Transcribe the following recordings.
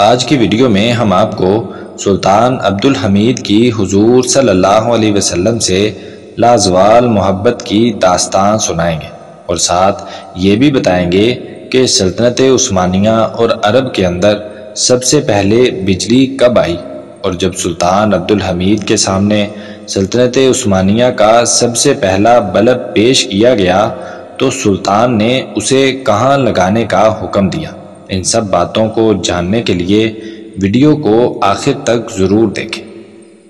آج کی ویڈیو میں ہم آپ کو سلطان عبدالحمید کی حضور صلی اللہ علیہ وسلم سے لازوال محبت کی داستان سنائیں گے اور ساتھ یہ بھی بتائیں گے کہ سلطنت عثمانیہ اور عرب کے اندر سب سے پہلے بجلی کب آئی، اور جب سلطان عبدالحمید کے سامنے سلطنت عثمانیہ کا سب سے پہلا بلب پیش کیا گیا تو سلطان نے اسے کہاں لگانے کا حکم دیا۔ ان سب باتوں کو جاننے کے لیے ویڈیو کو آخر تک ضرور دیکھیں۔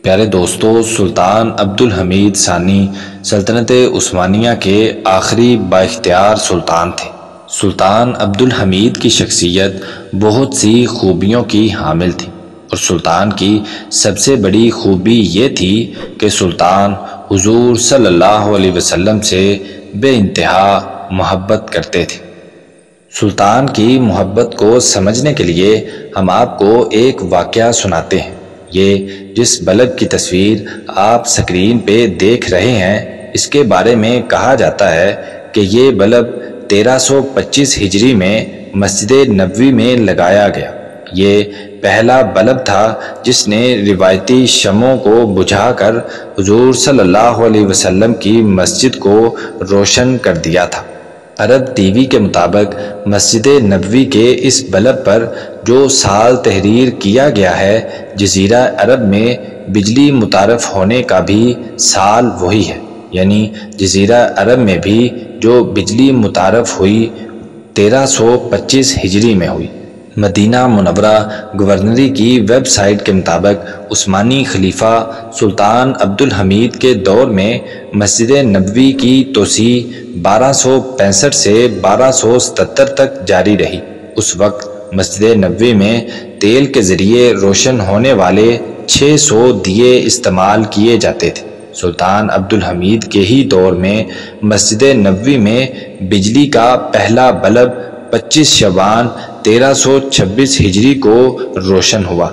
پیارے دوستو، سلطان عبدالحمید ثانی سلطنت عثمانیہ کے آخری بااختیار سلطان تھے۔ سلطان عبدالحمید کی شخصیت بہت سی خوبیوں کی حامل تھی، اور سلطان کی سب سے بڑی خوبی یہ تھی کہ سلطان حضور صلی اللہ علیہ وسلم سے بے انتہا محبت کرتے تھے۔ سلطان کی محبت کو سمجھنے کے لیے ہم آپ کو ایک واقعہ سناتے ہیں۔ یہ جس بلب کی تصویر آپ سکرین پہ دیکھ رہے ہیں، اس کے بارے میں کہا جاتا ہے کہ یہ بلب 1325 ہجری میں مسجد نبوی میں لگایا گیا۔ یہ پہلا بلب تھا جس نے روایتی شمعوں کو بجھا کر حضور صلی اللہ علیہ وسلم کی مسجد کو روشن کر دیا تھا۔ عرب ٹی وی کے مطابق مسجد نبوی کے اس بلب پر جو سال تحریر کیا گیا ہے، جزیرہ عرب میں بجلی متعارف ہونے کا بھی سال وہی ہے، یعنی جزیرہ عرب میں بھی جو بجلی متعارف ہوئی 1325 ہجری میں ہوئی۔ مدینہ منورہ گورنری کی ویب سائٹ کے مطابق عثمانی خلیفہ سلطان عبدالحمید کے دور میں مسجد نبوی کی توسیع 1265 سے 1277 تک جاری رہی۔ اس وقت مسجد نبوی میں تیل کے ذریعے روشن ہونے والے 600 دیے استعمال کیے جاتے تھے۔ سلطان عبدالحمید کے ہی دور میں مسجد نبوی میں بجلی کا پہلا بلب 25 شعبان 1326 ہجری کو روشن ہوا۔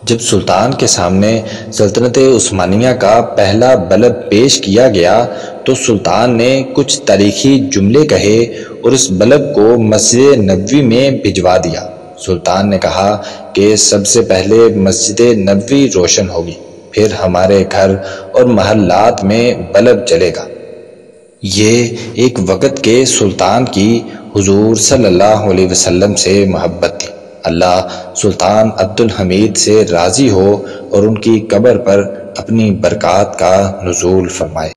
جب سلطان کے سامنے سلطنت عثمانیہ کا پہلا بلب پیش کیا گیا تو سلطان نے کچھ تاریخی جملے کہے اور اس بلب کو مسجد نبوی میں بھجوا دیا۔ سلطان نے کہا کہ سب سے پہلے مسجد نبوی روشن ہوگی، پھر ہمارے گھر اور محلات میں بلب جلے گا۔ یہ ایک وقت کے سلطان کی حضور صلی اللہ علیہ وسلم سے محبت تھی۔ اللہ سلطان عبدالحمید سے راضی ہو اور ان کی قبر پر اپنی برکات کا نزول فرمائے۔